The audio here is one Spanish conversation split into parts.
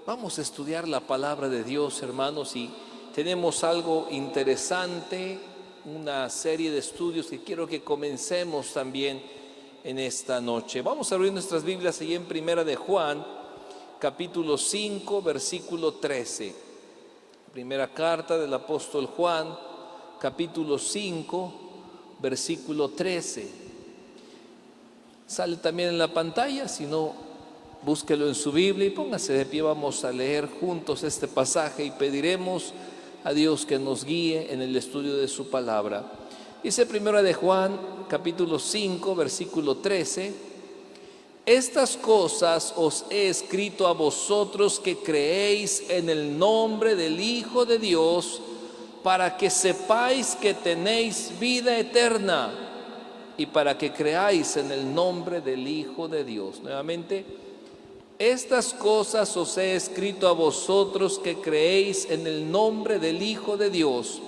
Vamos a estudiar la palabra de Dios, hermanos, y tenemos algo interesante, una serie de estudios que quiero que comencemos también en esta noche. Vamos a abrir nuestras Biblias allí en Primera de Juan, capítulo 5, versículo 13. Primera carta del apóstol Juan, capítulo 5, versículo 13. Sale también en la pantalla, si no, búsquelo en su Biblia y póngase de pie. Vamos a leer juntos este pasaje y pediremos a Dios que nos guíe en el estudio de su palabra. Dice Primera de Juan, capítulo 5, versículo 13: estas cosas os he escrito a vosotros que creéis en el nombre del Hijo de Dios, para que sepáis que tenéis vida eterna y para que creáis en el nombre del Hijo de Dios. Nuevamente, estas cosas os he escrito a vosotros que creéis en el nombre del Hijo de Dios,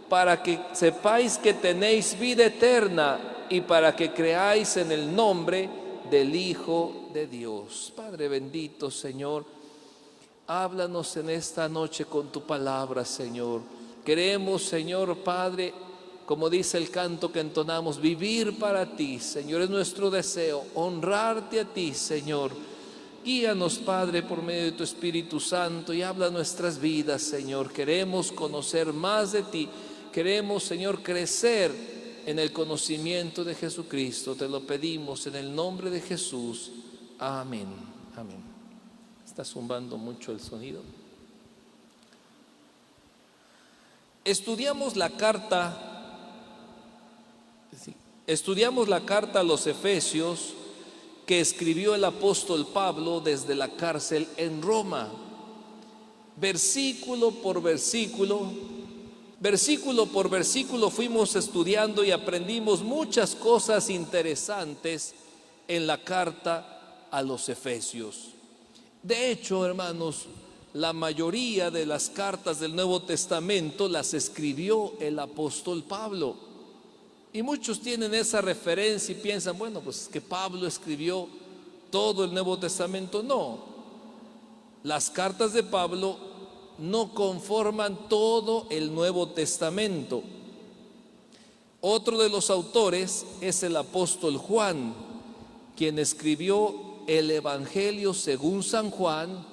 para que sepáis que tenéis vida eterna y para que creáis en el nombre del Hijo de Dios. Padre bendito, Señor, háblanos en esta noche con tu palabra, Señor. Queremos, Señor Padre, como dice el canto que entonamos, vivir para ti, Señor. Es nuestro deseo honrarte a ti, Señor. Guíanos, Padre, por medio de tu Espíritu Santo y habla nuestras vidas, Señor. Queremos conocer más de ti. Queremos, Señor, crecer en el conocimiento de Jesucristo. Te lo pedimos en el nombre de Jesús. Amén. Amén. Está zumbando mucho el sonido. Estudiamos la carta a los Efesios que escribió el apóstol Pablo desde la cárcel en Roma. Versículo por versículo fuimos estudiando y aprendimos muchas cosas interesantes en la carta a los Efesios. De hecho, hermanos, la mayoría de las cartas del Nuevo Testamento las escribió el apóstol Pablo. Y muchos tienen esa referencia y piensan, bueno, pues es que Pablo escribió todo el Nuevo Testamento. No, las cartas de Pablo no conforman todo el Nuevo Testamento. Otro de los autores es el apóstol Juan, quien escribió el Evangelio según San Juan,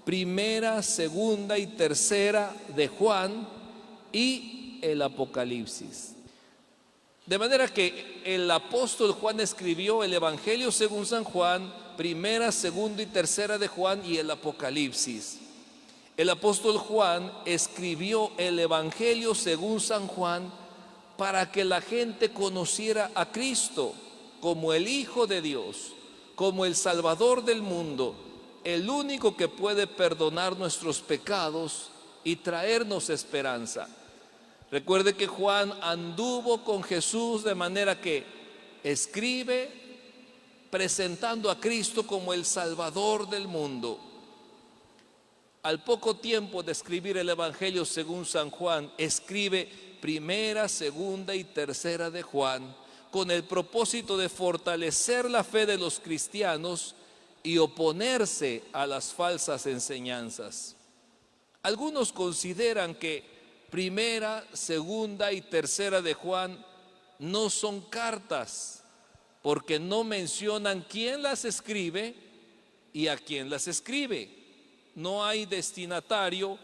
primera, segunda y tercera de Juan y el Apocalipsis. De manera que el apóstol Juan escribió el Evangelio según San Juan, primera, segunda y tercera de Juan y el Apocalipsis. El apóstol Juan escribió el Evangelio según San Juan para que la gente conociera a Cristo como el Hijo de Dios, como el Salvador del mundo, el único que puede perdonar nuestros pecados y traernos esperanza. Recuerde que Juan anduvo con Jesús, de manera que escribe presentando a Cristo como el Salvador del mundo. Al poco tiempo de escribir el Evangelio según San Juan, escribe primera, segunda y tercera de Juan, con el propósito de fortalecer la fe de los cristianos y oponerse a las falsas enseñanzas. Algunos consideran que primera, segunda y tercera de Juan no son cartas, porque no mencionan quién las escribe y a quién las escribe. No hay destinatario,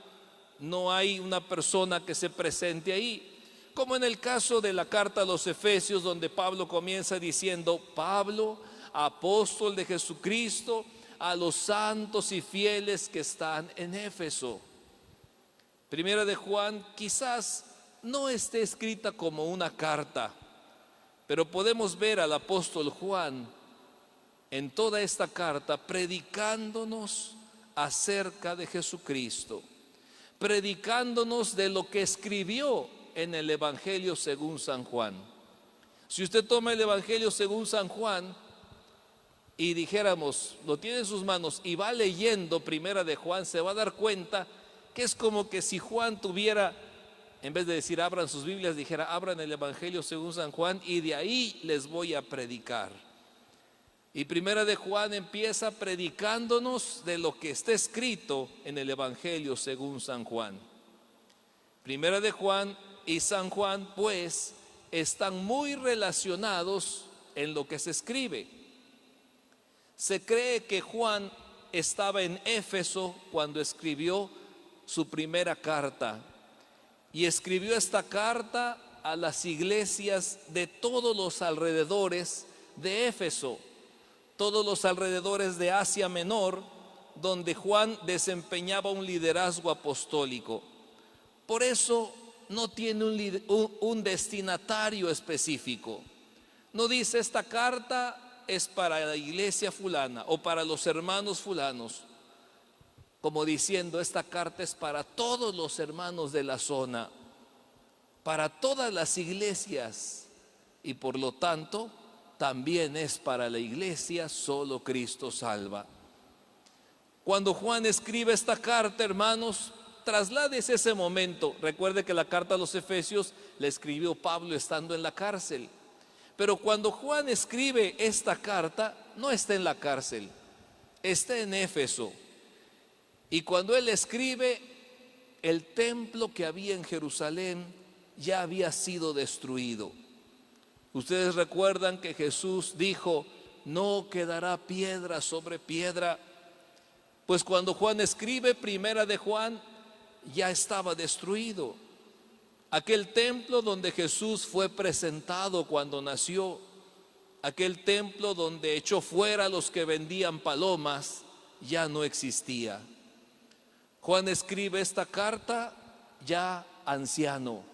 no hay una persona que se presente ahí. Como en el caso de la carta a los Efesios, donde Pablo comienza diciendo: Pablo, apóstol de Jesucristo, a los santos y fieles que están en Éfeso. Primera de Juan quizás no esté escrita como una carta, pero podemos ver al apóstol Juan en toda esta carta predicándonos acerca de Jesucristo, predicándonos de lo que escribió en el Evangelio según San Juan. Si usted toma el Evangelio según San Juan y dijéramos, lo tiene en sus manos y va leyendo Primera de Juan, se va a dar cuenta que es como que si Juan tuviera, en vez de decir abran sus Biblias, dijera abran el Evangelio según San Juan y de ahí les voy a predicar. Y Primera de Juan empieza predicándonos de lo que está escrito en el Evangelio según San Juan. Primera de Juan y San Juan, pues, están muy relacionados en lo que se escribe. Se cree que Juan estaba en Éfeso cuando escribió su primera carta, y escribió esta carta a las iglesias de todos los alrededores de Éfeso, todos los alrededores de Asia Menor, donde Juan desempeñaba un liderazgo apostólico. Por eso no tiene un destinatario específico. No dice esta carta es para la iglesia fulana o para los hermanos fulanos, como diciendo esta carta es para todos los hermanos de la zona, para todas las iglesias, y por lo tanto también es para la iglesia Solo Cristo Salva. Cuando Juan escribe esta carta, hermanos, trasládese ese momento. Recuerde que la carta a los Efesios la escribió Pablo estando en la cárcel. Pero cuando Juan escribe esta carta, no está en la cárcel, está en Éfeso. Y cuando él escribe, el templo que había en Jerusalén ya había sido destruido. Ustedes recuerdan que Jesús dijo, no quedará piedra sobre piedra. Pues cuando Juan escribe Primera de Juan, ya estaba destruido. Aquel templo donde Jesús fue presentado cuando nació, aquel templo donde echó fuera a los que vendían palomas, ya no existía. Juan escribe esta carta ya anciano,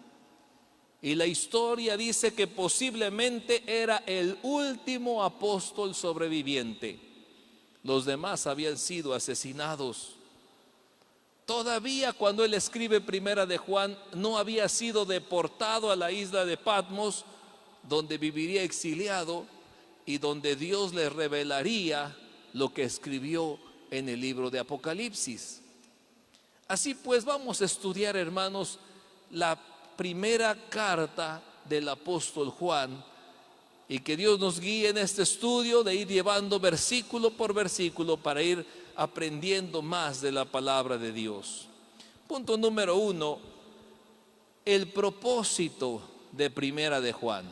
y la historia dice que posiblemente era el último apóstol sobreviviente. Los demás habían sido asesinados. Todavía cuando él escribe Primera de Juan, no había sido deportado a la isla de Patmos, donde viviría exiliado y donde Dios le revelaría lo que escribió en el libro de Apocalipsis. Así pues, vamos a estudiar, hermanos, la primera carta del apóstol Juan, y que Dios nos guíe en este estudio de ir llevando versículo por versículo para ir aprendiendo más de la palabra de Dios. Punto número 1, el propósito de Primera de Juan.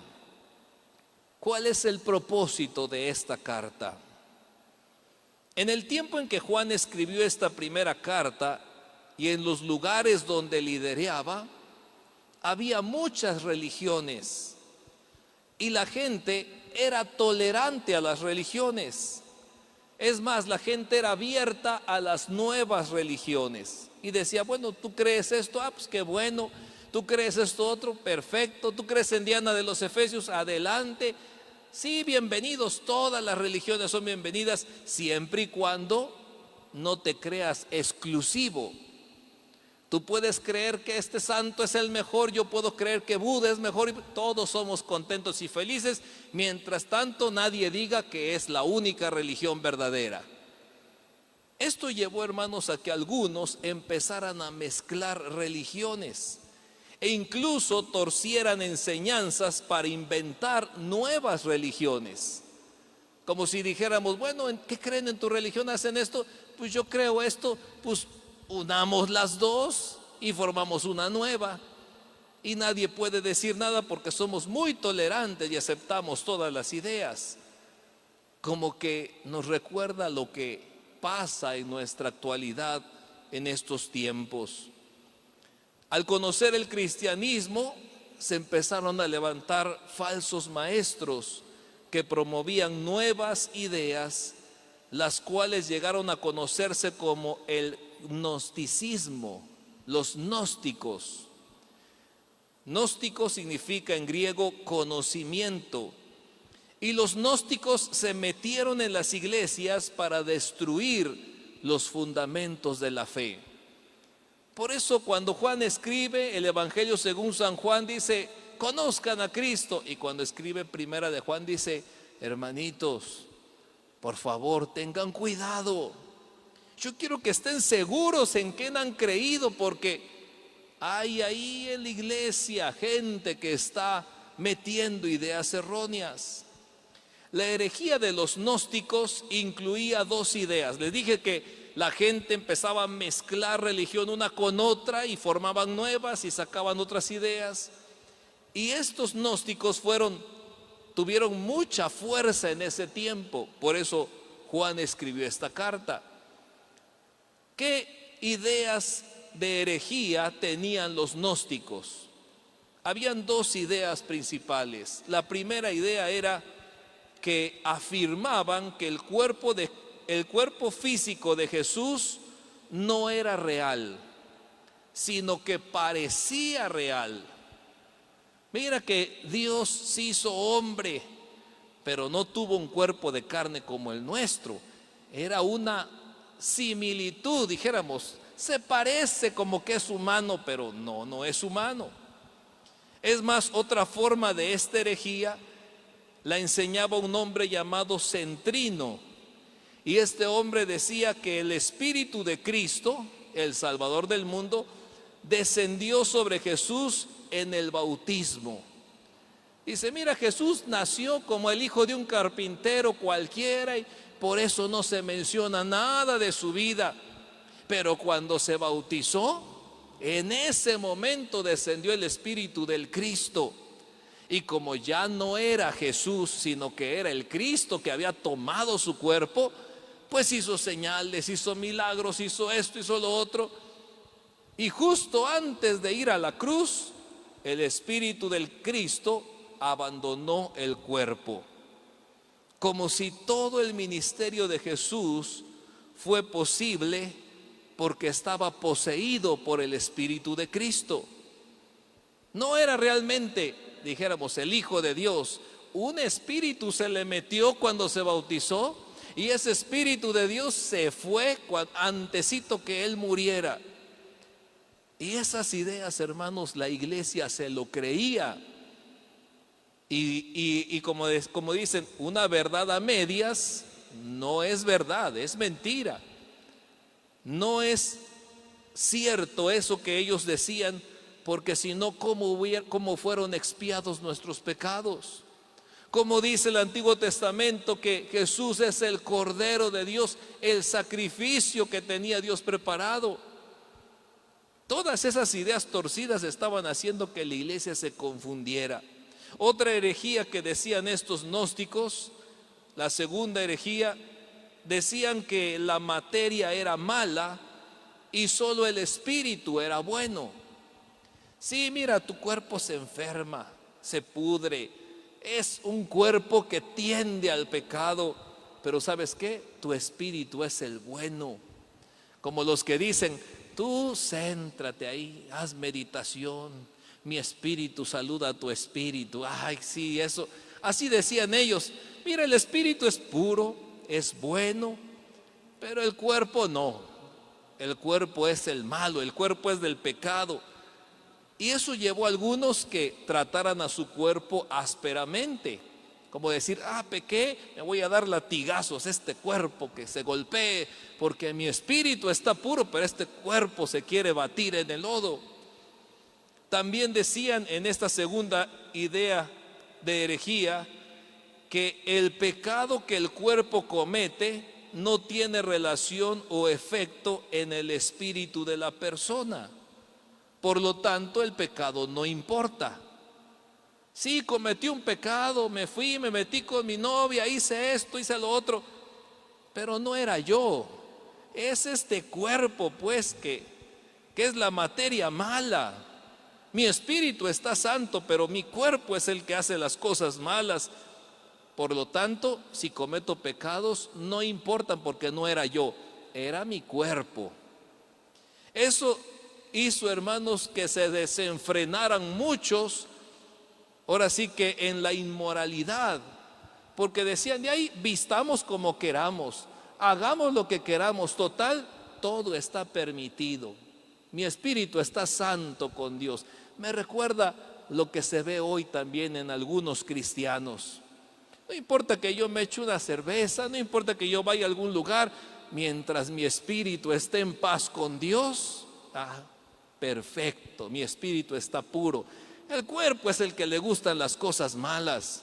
¿Cuál es el propósito de esta carta? En el tiempo en que Juan escribió esta primera carta y en los lugares donde lideraba, había muchas religiones y la gente era tolerante a las religiones. Es más, la gente era abierta a las nuevas religiones y decía, bueno, ¿tú crees esto? Ah, pues qué bueno. ¿Tú crees esto otro? Perfecto. ¿Tú crees en Diana de los Efesios? Adelante. Sí, bienvenidos. Todas las religiones son bienvenidas siempre y cuando no te creas exclusivo. Tú puedes creer que este santo es el mejor, yo puedo creer que Buda es mejor, y todos somos contentos y felices, mientras tanto nadie diga que es la única religión verdadera. Esto llevó, hermanos, a que algunos empezaran a mezclar religiones e incluso torcieran enseñanzas para inventar nuevas religiones. Como si dijéramos, bueno, ¿en qué creen en tu religión? ¿Hacen esto? Pues yo creo esto, pues unamos las dos y formamos una nueva, y nadie puede decir nada porque somos muy tolerantes y aceptamos todas las ideas. Como que nos recuerda lo que pasa en nuestra actualidad en estos tiempos. Al conocer el cristianismo, se empezaron a levantar falsos maestros que promovían nuevas ideas, las cuales llegaron a conocerse como el gnosticismo, los gnósticos. Gnóstico significa en griego conocimiento, y los gnósticos se metieron en las iglesias para destruir los fundamentos de la fe. Por eso cuando Juan escribe el Evangelio según San Juan dice, conozcan a Cristo, y cuando escribe Primera de Juan dice, hermanitos, por favor tengan cuidado. Yo quiero que estén seguros en quién han creído, porque hay ahí en la iglesia gente que está metiendo ideas erróneas. La herejía de los gnósticos incluía dos ideas. Les dije que la gente empezaba a mezclar religión una con otra y formaban nuevas y sacaban otras ideas. Y estos gnósticos tuvieron mucha fuerza en ese tiempo. Por eso Juan escribió esta carta. ¿Qué ideas de herejía tenían los gnósticos? Habían dos ideas principales. La primera idea era que afirmaban que el cuerpo físico de Jesús no era real, sino que parecía real. Mira que Dios se hizo hombre, pero no tuvo un cuerpo de carne como el nuestro. Era una similitud, dijéramos, se parece como que es humano, pero no es humano. Es más, otra forma de esta herejía la enseñaba un hombre llamado Centrino. Y este hombre decía que el Espíritu de Cristo, el Salvador del mundo, descendió sobre Jesús en el bautismo. Dice, mira, Jesús nació como el hijo de un carpintero cualquiera y por eso no se menciona nada de su vida. Pero cuando se bautizó, en ese momento descendió el Espíritu del Cristo. Y como ya no era Jesús, sino que era el Cristo que había tomado su cuerpo, pues hizo señales, hizo milagros, hizo esto, hizo lo otro. Y justo antes de ir a la cruz, el Espíritu del Cristo abandonó el cuerpo. Como si todo el ministerio de Jesús fue posible porque estaba poseído por el Espíritu de Cristo. No era realmente, dijéramos, el Hijo de Dios. Un espíritu se le metió cuando se bautizó y ese Espíritu de Dios se fue antesito que él muriera. Y esas ideas, hermanos, la iglesia se lo creía. Y como dicen, una verdad a medias no es verdad, es mentira. No es cierto eso que ellos decían, porque si no, ¿cómo fueron expiados nuestros pecados? Como dice el Antiguo Testamento que Jesús es el Cordero de Dios, el sacrificio que tenía Dios preparado. Todas esas ideas torcidas estaban haciendo que la iglesia se confundiera. Otra herejía que decían estos gnósticos, la segunda herejía, decían que la materia era mala y solo el espíritu era bueno. Sí, mira, tu cuerpo se enferma, se pudre, es un cuerpo que tiende al pecado, pero ¿sabes qué? Tu espíritu es el bueno. Como los que dicen, tú céntrate ahí, haz meditación, mi espíritu saluda a tu espíritu. Ay, sí, eso, así decían ellos. Mira, el espíritu es puro, es bueno, pero el cuerpo no. El cuerpo es el malo, el cuerpo es del pecado. Y eso llevó a algunos que trataran a su cuerpo ásperamente, como decir, pequé, me voy a dar latigazos a este cuerpo, que se golpee, porque mi espíritu está puro, pero este cuerpo se quiere batir en el lodo. También decían en esta segunda idea de herejía que el pecado que el cuerpo comete no tiene relación o efecto en el espíritu de la persona. Por lo tanto, el pecado no importa. Sí, cometí un pecado, me fui, me metí con mi novia, hice esto, hice lo otro, pero no era yo. Es este cuerpo, pues, que es la materia mala. Mi espíritu está santo, pero mi cuerpo es el que hace las cosas malas. Por lo tanto, si cometo pecados, no importan porque no era yo, era mi cuerpo. Eso hizo, hermanos, que se desenfrenaran muchos, ahora sí que en la inmoralidad, porque decían, de ahí vistamos como queramos, hagamos lo que queramos, total, todo está permitido. Mi espíritu está santo con Dios. Me recuerda lo que se ve hoy también en algunos cristianos. No importa que yo me eche una cerveza, no importa que yo vaya a algún lugar, mientras mi espíritu esté en paz con Dios, perfecto, mi espíritu está puro. El cuerpo es el que le gustan las cosas malas.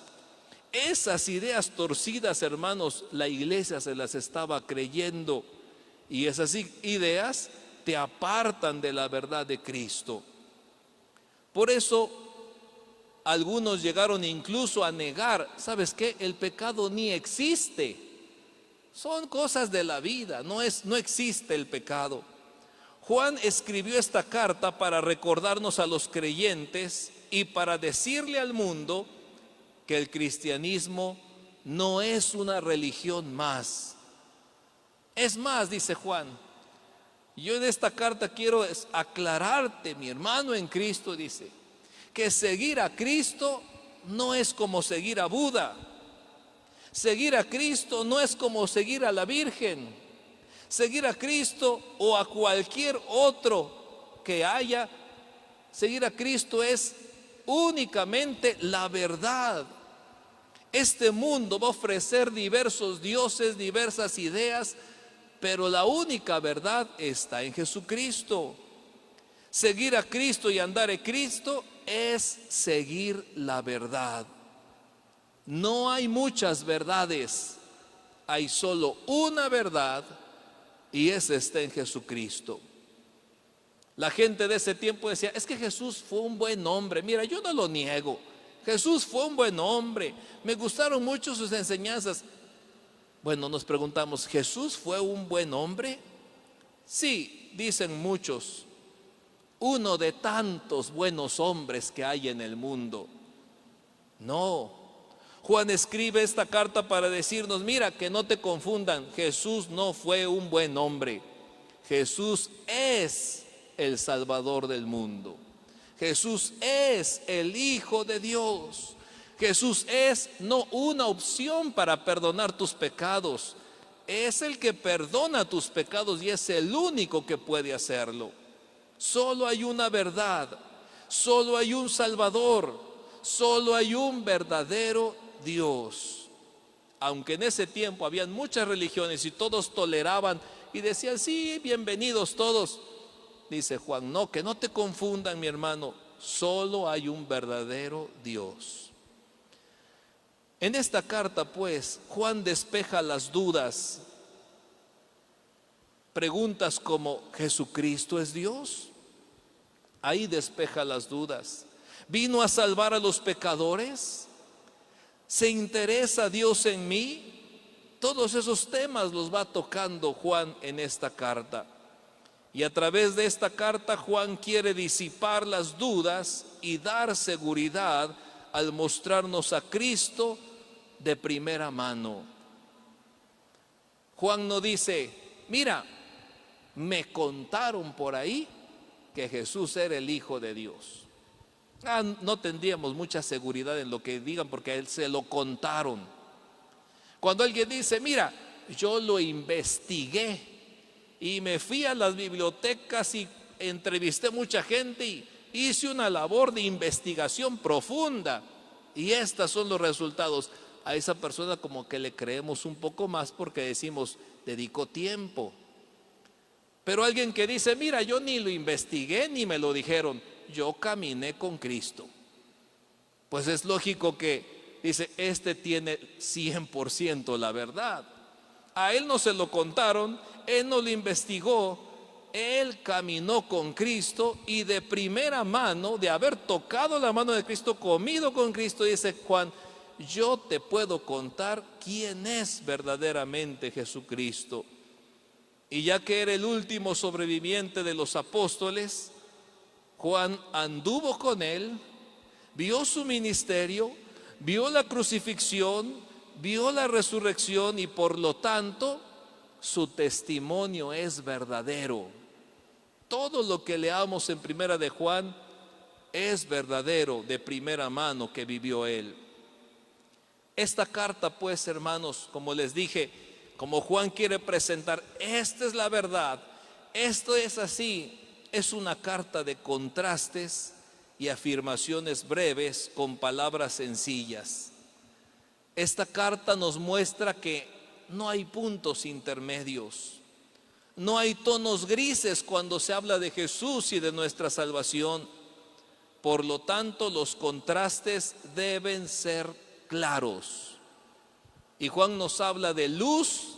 Esas ideas torcidas, hermanos, la iglesia se las estaba creyendo, y esas ideas te apartan de la verdad de Cristo. Por eso algunos llegaron incluso a negar, ¿sabes qué? El pecado ni existe. Son cosas de la vida, no existe el pecado. Juan escribió esta carta para recordarnos a los creyentes y para decirle al mundo que el cristianismo no es una religión más. Es más, dice Juan, yo en esta carta quiero aclararte, mi hermano en Cristo, dice, que seguir a Cristo no es como seguir a Buda. Seguir a Cristo no es como seguir a la Virgen. Seguir a Cristo o a cualquier otro que haya, seguir a Cristo es únicamente la verdad. Este mundo va a ofrecer diversos dioses, diversas ideas, pero la única verdad está en Jesucristo. Seguir a Cristo y andar en Cristo es seguir la verdad. No hay muchas verdades, hay solo una verdad, y esa está en Jesucristo. La gente de ese tiempo decía, es que Jesús fue un buen hombre. Mira, yo no lo niego, Jesús fue un buen hombre, me gustaron mucho sus enseñanzas. Bueno, nos preguntamos, ¿Jesús fue un buen hombre? Sí, dicen muchos, uno de tantos buenos hombres que hay en el mundo. No, Juan escribe esta carta para decirnos, mira, que no te confundan, Jesús no fue un buen hombre. Jesús es el Salvador del mundo. Jesús es el Hijo de Dios. Jesús es no una opción para perdonar tus pecados, es el que perdona tus pecados y es el único que puede hacerlo. Solo hay una verdad, solo hay un Salvador, solo hay un verdadero Dios. Aunque en ese tiempo habían muchas religiones y todos toleraban y decían, sí, bienvenidos todos, dice Juan, no, que no te confundan, mi hermano, solo hay un verdadero Dios. En esta carta, pues, Juan despeja las dudas. Preguntas como, ¿Jesucristo es Dios? Ahí despeja las dudas. ¿Vino a salvar a los pecadores? ¿Se interesa Dios en mí? Todos esos temas los va tocando Juan en esta carta. Y a través de esta carta Juan quiere disipar las dudas y dar seguridad al mostrarnos a Cristo de primera mano. Juan no dice, mira, me contaron por ahí que Jesús era el Hijo de Dios. No tendríamos mucha seguridad en lo que digan porque a él se lo contaron. Cuando alguien dice, mira, yo lo investigué y me fui a las bibliotecas y entrevisté mucha gente y hice una labor de investigación profunda y estos son los resultados. A esa persona como que le creemos un poco más porque decimos, dedicó tiempo. Pero alguien que dice, mira, yo ni lo investigué ni me lo dijeron, yo caminé con Cristo, pues es lógico que dice, este tiene 100% la verdad. A él no se lo contaron, él no lo investigó, él caminó con Cristo y de primera mano, de haber tocado la mano de Cristo, comido con Cristo, dice Juan, yo te puedo contar quién es verdaderamente Jesucristo. Y ya que era el último sobreviviente de los apóstoles, Juan anduvo con él, vio su ministerio, vio la crucifixión, vio la resurrección y por lo tanto su testimonio es verdadero. Todo lo que leamos en primera de Juan es verdadero, de primera mano que vivió él. Esta carta, pues, hermanos, como les dije, como Juan quiere presentar, esta es la verdad, esto es así, es una carta de contrastes y afirmaciones breves con palabras sencillas. Esta carta nos muestra que no hay puntos intermedios, no hay tonos grises cuando se habla de Jesús y de nuestra salvación. Por lo tanto, los contrastes deben ser claros. Y Juan nos habla de luz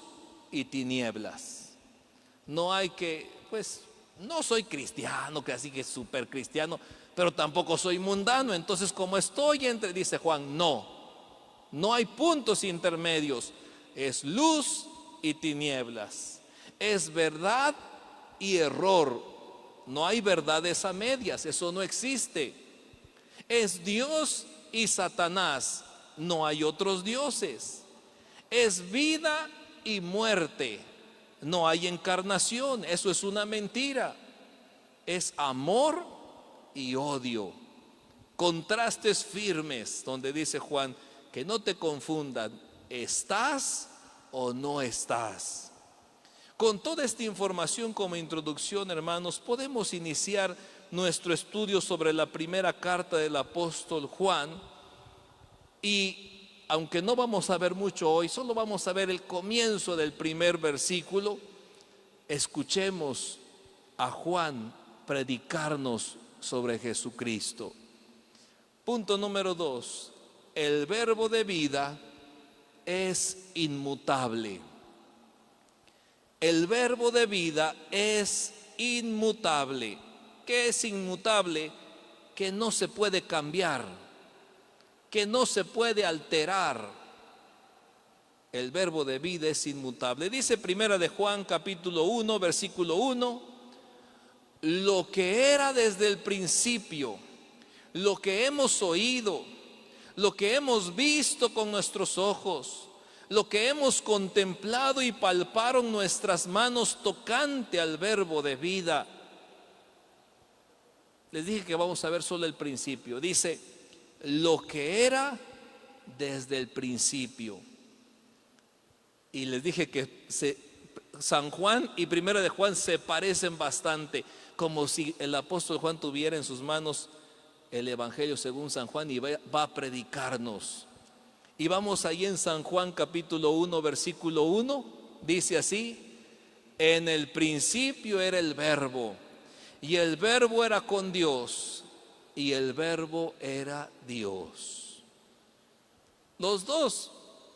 y tinieblas. No hay que, pues, no soy cristiano, que así que súper cristiano, pero tampoco soy mundano. Entonces, como estoy entre, dice Juan, no hay puntos intermedios. Es luz y tinieblas. Es verdad y error. No hay verdades a medias, eso no existe. Es Dios y Satanás, no hay otros dioses. Es vida y muerte, no hay encarnación, eso es una mentira. Es amor y odio, contrastes firmes, donde dice Juan, que no te confundan, ¿estás o no estás? Con toda esta información como introducción, hermanos, podemos iniciar nuestro estudio sobre la primera carta del apóstol Juan. Y aunque no vamos a ver mucho hoy, solo vamos a ver el comienzo del primer versículo. Escuchemos a Juan predicarnos sobre Jesucristo. Punto número 2. El verbo de vida es inmutable. El verbo de vida es inmutable. ¿Qué es inmutable? Que no se puede cambiar, que no se puede alterar. El verbo de vida es inmutable. Dice primera de Juan capítulo 1 versículo 1, lo que era desde el principio, lo que hemos oído, lo que hemos visto con nuestros ojos, lo que hemos contemplado y palparon nuestras manos tocante al verbo de vida. Les dije que vamos a ver solo el principio. Dice, lo que era desde el principio. Y les dije que San Juan y primera de Juan se parecen bastante, como si el apóstol Juan tuviera en sus manos el evangelio según San Juan y va a predicarnos. Y vamos ahí en San Juan capítulo 1 versículo 1, dice así, en el principio era el verbo, y el verbo era con Dios, y el verbo era Dios. Los dos,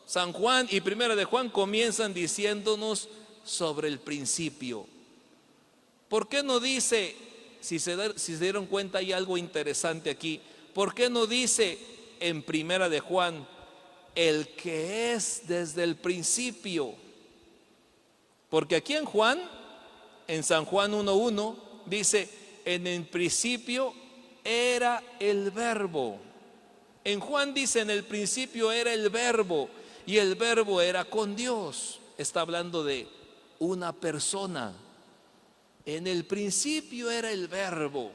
San Juan y primera de Juan, comienzan diciéndonos sobre el principio. ¿Por qué no dice, si se dieron cuenta hay algo interesante aquí, por qué no dice en primera de Juan, el que es desde el principio? Porque aquí en Juan, en San Juan 1:1, dice, en el principio era el verbo. En Juan dice, en el principio era el verbo, y el verbo era con Dios. Está hablando de una persona. En el principio era el verbo,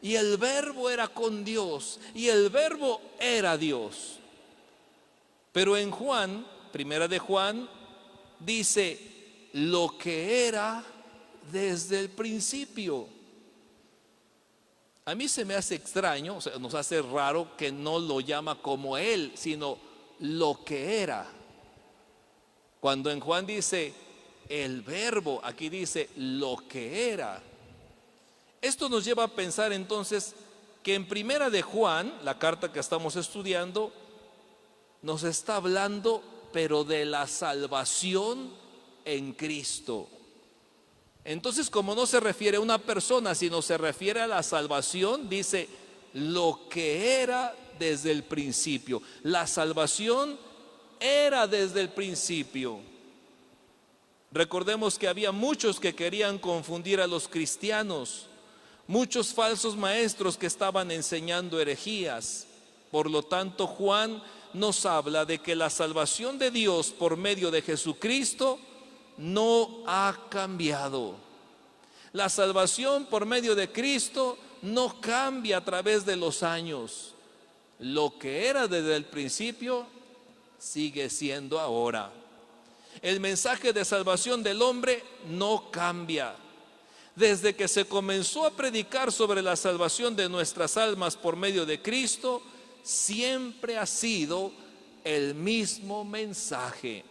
y el verbo era con Dios, y el verbo era Dios. Pero en Juan, primera de Juan, dice, lo que era desde el principio. A mí se me hace extraño, o sea, nos hace raro que no lo llama como él, sino lo que era. Cuando en Juan dice el verbo, aquí dice lo que era. Esto nos lleva a pensar entonces que en primera de Juan, la carta que estamos estudiando, nos está hablando, pero de la salvación en Cristo. Entonces, como no se refiere a una persona, sino se refiere a la salvación, dice lo que era desde el principio. La salvación era desde el principio. Recordemos que había muchos que querían confundir a los cristianos, muchos falsos maestros que estaban enseñando herejías. Por lo tanto, Juan nos habla de que la salvación de Dios por medio de Jesucristo no ha cambiado. La salvación por medio de Cristo no cambia a través de los años. Lo que era desde el principio sigue siendo ahora. El mensaje de salvación del hombre no cambia. Desde que se comenzó a predicar sobre la salvación de nuestras almas por medio de Cristo, siempre ha sido el mismo mensaje.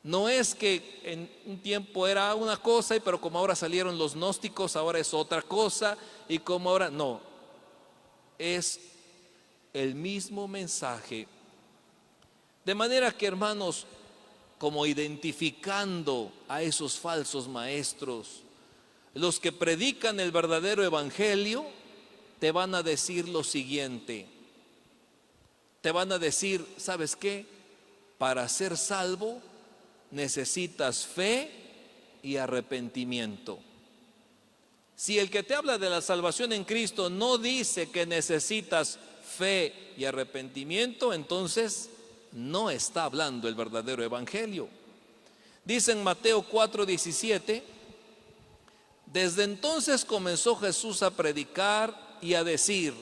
No es que en un tiempo era una cosa, pero como ahora salieron los gnósticos, ahora es otra cosa, y como ahora no, es el mismo mensaje De manera que, hermanos, como identificando a esos falsos maestros, los que predican el verdadero evangelio, te van a decir lo siguiente. Te van a decir, ¿sabes qué? Para ser salvo necesitas fe y arrepentimiento. Si el que te habla de la salvación en Cristo no dice que necesitas fe y arrepentimiento, entonces no está hablando el verdadero evangelio. Dice en Mateo 4:17, desde entonces comenzó Jesús a predicar y a decir,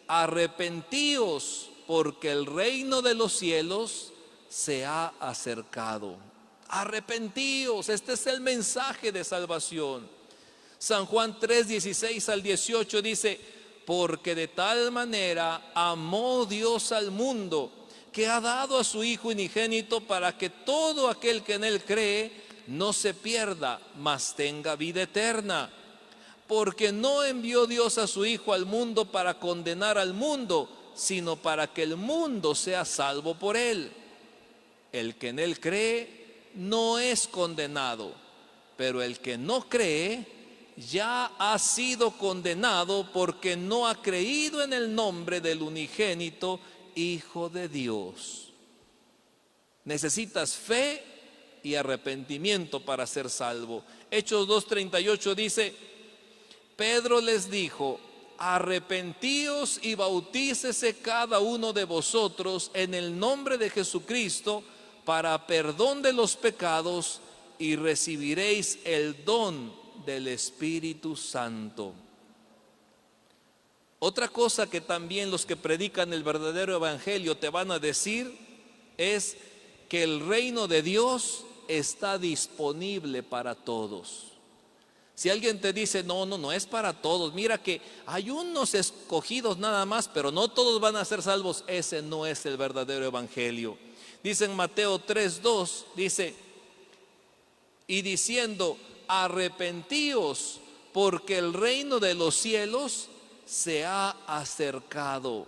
arrepentíos porque el reino de los cielos se ha acercado. Arrepentíos, este es el mensaje de salvación. San Juan 3:16 al 18 dice, porque de tal manera amó Dios al mundo, que ha dado a su Hijo unigénito para que todo aquel que en él cree no se pierda, mas tenga vida eterna. Porque no envió Dios a su Hijo al mundo para condenar al mundo, sino para que el mundo sea salvo por él. El que en él cree no es condenado, pero el que no cree ya ha sido condenado porque no ha creído en el nombre del unigénito Hijo de Dios. Necesitas fe y arrepentimiento para ser salvo. Hechos 2:38 dice, Pedro les dijo, arrepentíos y bautícese cada uno de vosotros en el nombre de Jesucristo para perdón de los pecados y recibiréis el don del Espíritu Santo. Otra cosa que también los que predican el verdadero evangelio te van a decir es que el reino de Dios está disponible para todos. Si alguien te dice, no es para todos, mira que hay unos escogidos nada más, pero no todos van a ser salvos, ese no es el verdadero evangelio. Dice en Mateo 3:2, dice, y diciendo, arrepentíos, porque el reino de los cielos se ha acercado.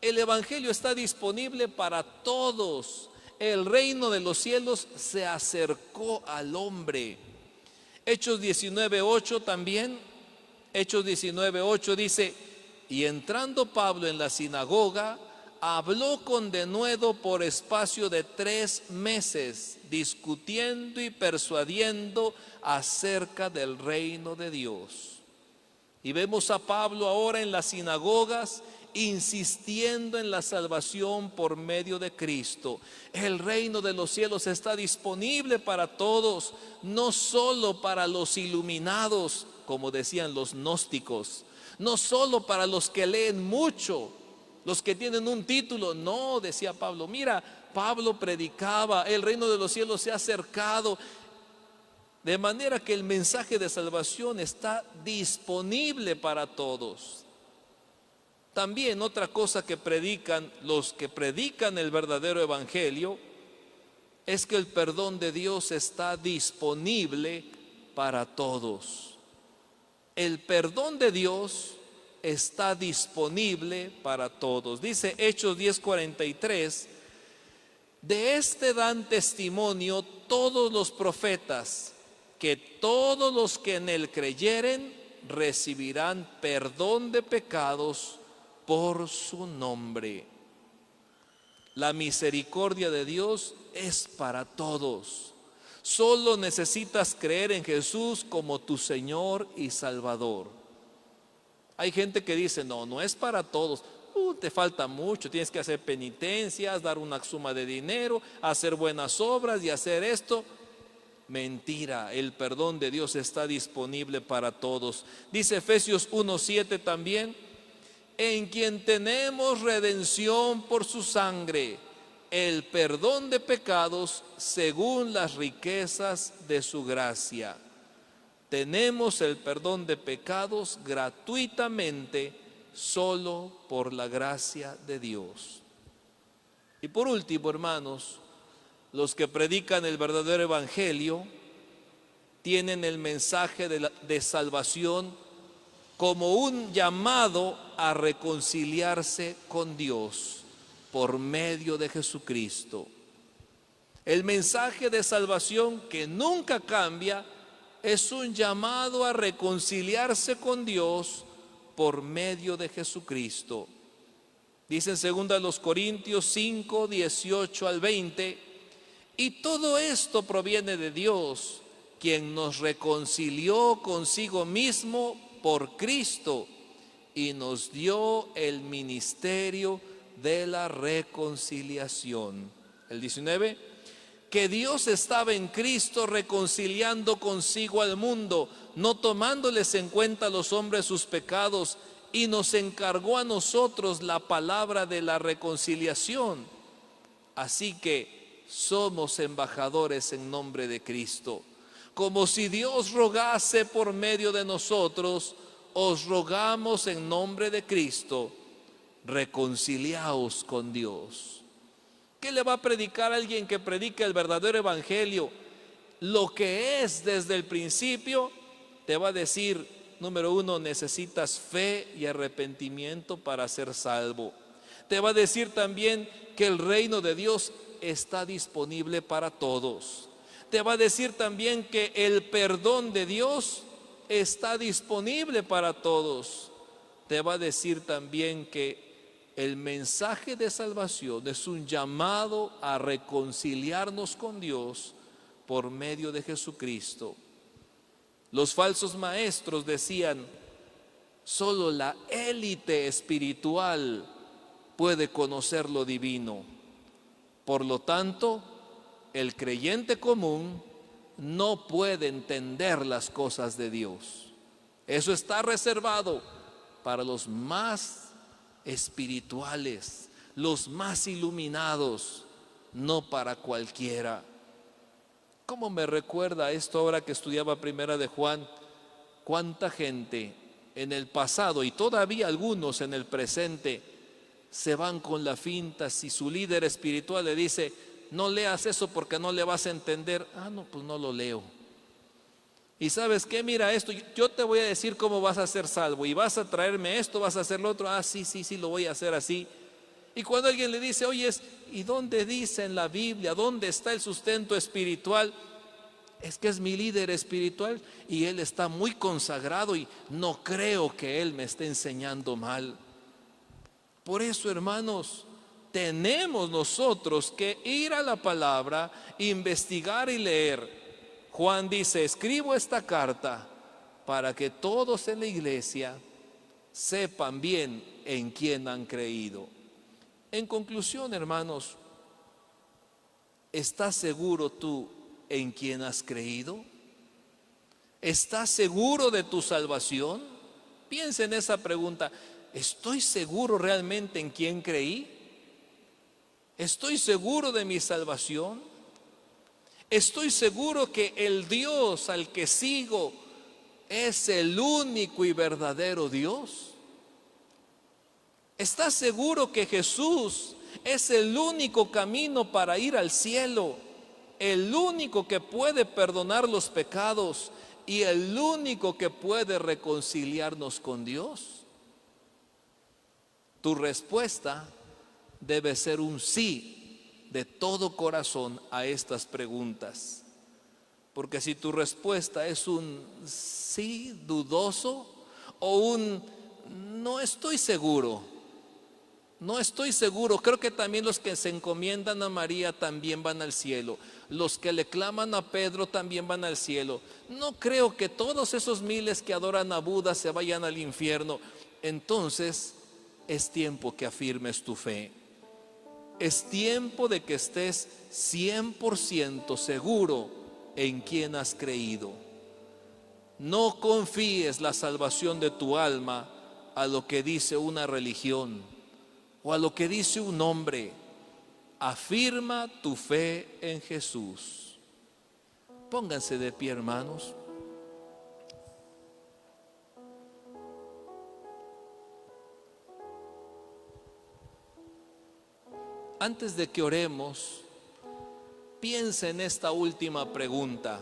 El evangelio está disponible para todos. El reino de los cielos se acercó al hombre. Hechos 19:8 también, Hechos 19:8 dice, y entrando Pablo en la sinagoga, habló con denuedo por espacio de 3 meses, discutiendo y persuadiendo acerca del reino de Dios. Y vemos a Pablo ahora en las sinagogas insistiendo en la salvación por medio de Cristo. El reino de los cielos está disponible para todos, no solo para los iluminados, como decían los gnósticos, no solo para los que leen mucho, los que tienen un título. No, decía Pablo, mira, Pablo predicaba, el reino de los cielos se ha acercado. De manera que el mensaje de salvación está disponible para todos. También otra cosa que predican los que predican el verdadero evangelio es que el perdón de Dios está disponible para todos. El perdón de Dios está disponible para todos. Dice Hechos 10:43, de este dan testimonio todos los profetas, que todos los que en él creyeren recibirán perdón de pecados por su nombre. La misericordia de Dios es para todos. Solo necesitas creer en Jesús como tu Señor y Salvador. Hay gente que dice, no es para todos. Te falta mucho, tienes que hacer penitencias, dar una suma de dinero, hacer buenas obras y hacer esto. Mentira, el perdón de Dios está disponible para todos. Dice Efesios 1:7 también, en quien tenemos redención por su sangre, el perdón de pecados según las riquezas de su gracia. Tenemos el perdón de pecados gratuitamente, solo por la gracia de Dios. Y por último, hermanos, los que predican el verdadero evangelio tienen el mensaje de salvación como un llamado a reconciliarse con Dios por medio de Jesucristo. El mensaje de salvación, que nunca cambia, es un llamado a reconciliarse con Dios por medio de Jesucristo. Dice en 2 Corintios 5, 18 al 20, y todo esto proviene de Dios, quien nos reconcilió consigo mismo por Cristo y nos dio el ministerio de la reconciliación. El 19, que Dios estaba en Cristo reconciliando consigo al mundo, no tomándoles en cuenta a los hombres sus pecados, y nos encargó a nosotros la palabra de la reconciliación. Así que somos embajadores en nombre de Cristo. Como si Dios rogase por medio de nosotros, os rogamos en nombre de Cristo, reconciliaos con Dios. ¿Qué le va a predicar a alguien que predica el verdadero evangelio? Lo que es desde el principio, te va a decir, número uno, necesitas fe y arrepentimiento para ser salvo. Te va a decir también que el reino de Dios está disponible para todos. Te va a decir también que el perdón de Dios está disponible para todos. Te va a decir también que el mensaje de salvación es un llamado a reconciliarnos con Dios por medio de Jesucristo. Los falsos maestros decían, solo la élite espiritual puede conocer lo divino. Por lo tanto, el creyente común no puede entender las cosas de Dios. Eso está reservado para los más espirituales, los más iluminados, no para cualquiera. ¿Cómo me recuerda esto ahora que estudiaba Primera de Juan? Cuánta gente en el pasado y todavía algunos en el presente se van con la finta. Si su líder espiritual le dice, no leas eso porque no le vas a entender, no, pues no lo leo. Y ¿sabes qué? Mira esto, yo te voy a decir cómo vas a ser salvo y vas a traerme esto, vas a hacer lo otro. Sí, lo voy a hacer así. Y cuando alguien le dice, oye, ¿y dónde dice en la Biblia? ¿Dónde está el sustento espiritual? Es que es mi líder espiritual y él está muy consagrado y no creo que él me esté enseñando mal. Por eso, hermanos, tenemos nosotros que ir a la palabra, investigar y leer. Juan dice, escribo esta carta para que todos en la iglesia sepan bien en quién han creído. En conclusión, hermanos, ¿estás seguro tú en quién has creído? ¿Estás seguro de tu salvación? Piensa en esa pregunta. ¿Estoy seguro realmente en quién creí? ¿Estoy seguro de mi salvación? ¿Estoy seguro que el Dios al que sigo es el único y verdadero Dios? ¿Estás seguro que Jesús es el único camino para ir al cielo? El único que puede perdonar los pecados y el único que puede reconciliarnos con Dios. Tu respuesta debe ser un sí de todo corazón a estas preguntas. Porque si tu respuesta es un sí dudoso o un no estoy seguro, creo que también los que se encomiendan a María también van al cielo. Los que le claman a Pedro también van al cielo. No creo que todos esos miles que adoran a Buda se vayan al infierno. Entonces es tiempo que afirmes tu fe. Es tiempo de que estés 100% seguro en quién has creído. No confíes la salvación de tu alma a lo que dice una religión o a lo que dice un hombre. Afirma tu fe en Jesús. Pónganse de pie, hermanos. Antes de que oremos, piensa en esta última pregunta.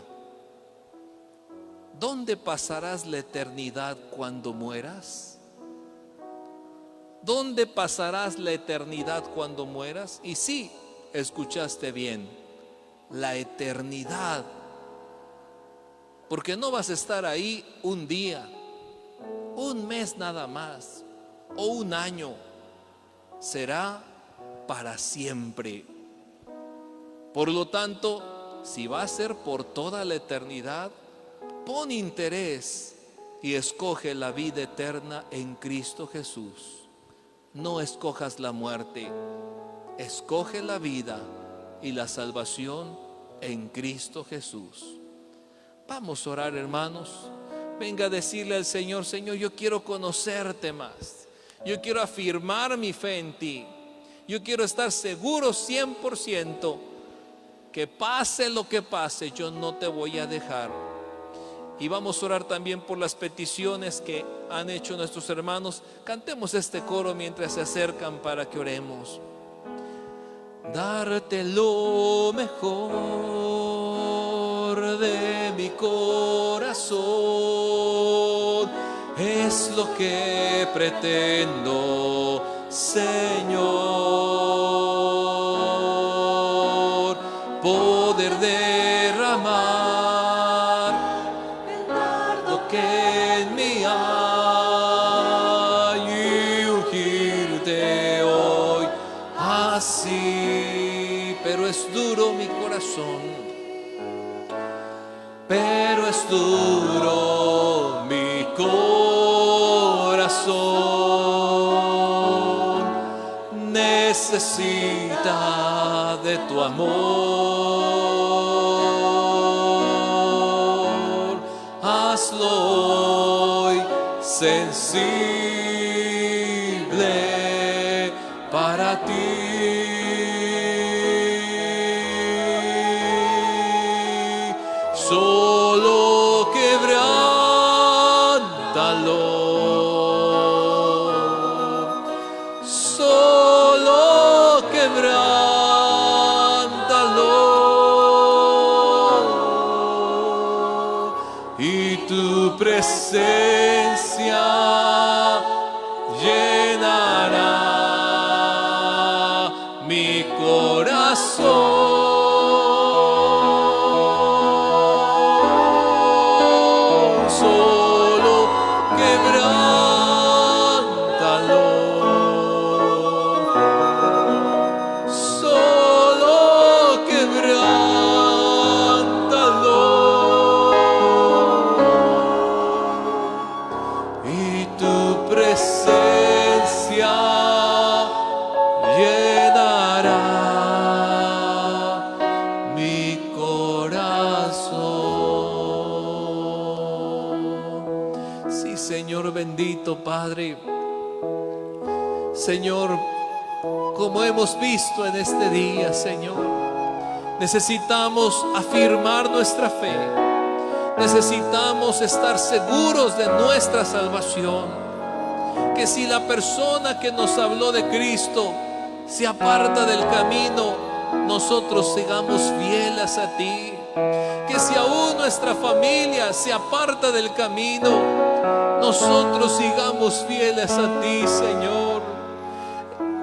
¿Dónde pasarás la eternidad cuando mueras? ¿dónde pasarás la eternidad cuando mueras? Y sí, escuchaste bien, la eternidad. Porque no vas a estar ahí un día, un mes nada más, o un año. Será para siempre. Por lo tanto, si va a ser por toda la eternidad, pon interés y escoge la vida eterna en Cristo Jesús. No escojas la muerte, escoge la vida y la salvación en Cristo Jesús. Vamos a orar, hermanos. Venga a decirle al Señor: Señor, yo quiero conocerte más. Yo quiero afirmar mi fe en ti. Yo quiero estar seguro 100% que pase lo que pase, yo no te voy a dejar. Y vamos a orar también por las peticiones que han hecho nuestros hermanos. Cantemos este coro mientras se acercan para que oremos. Darte lo mejor de mi corazón es lo que pretendo, Señor. Poder derramar el dardo que en mí hay y ungirte hoy así. Pero es duro mi corazón, pero es duro mi corazón. Necesita de tu amor. Hazlo hoy sensible para ti. Solo quebrántalo, solo quebrántalo, y tu presencia llenará mi corazón. Señor bendito, Padre, Señor, como hemos visto en este día, Señor, necesitamos afirmar nuestra fe, necesitamos estar seguros de nuestra salvación, que si la persona que nos habló de Cristo se aparta del camino, nosotros sigamos fieles a ti, que si aún nuestra familia se aparta del camino, nosotros sigamos fieles a ti, Señor.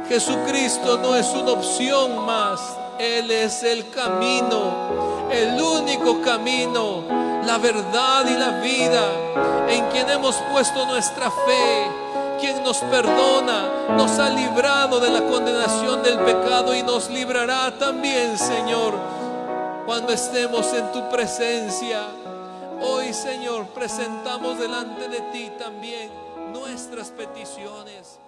Jesucristo no es una opción más, Él es el camino, el único camino, la verdad y la vida, en quien hemos puesto nuestra fe, quien nos perdona, nos ha librado de la condenación del pecado y nos librará también, Señor, cuando estemos en tu presencia. Hoy, Señor, presentamos delante de ti también nuestras peticiones.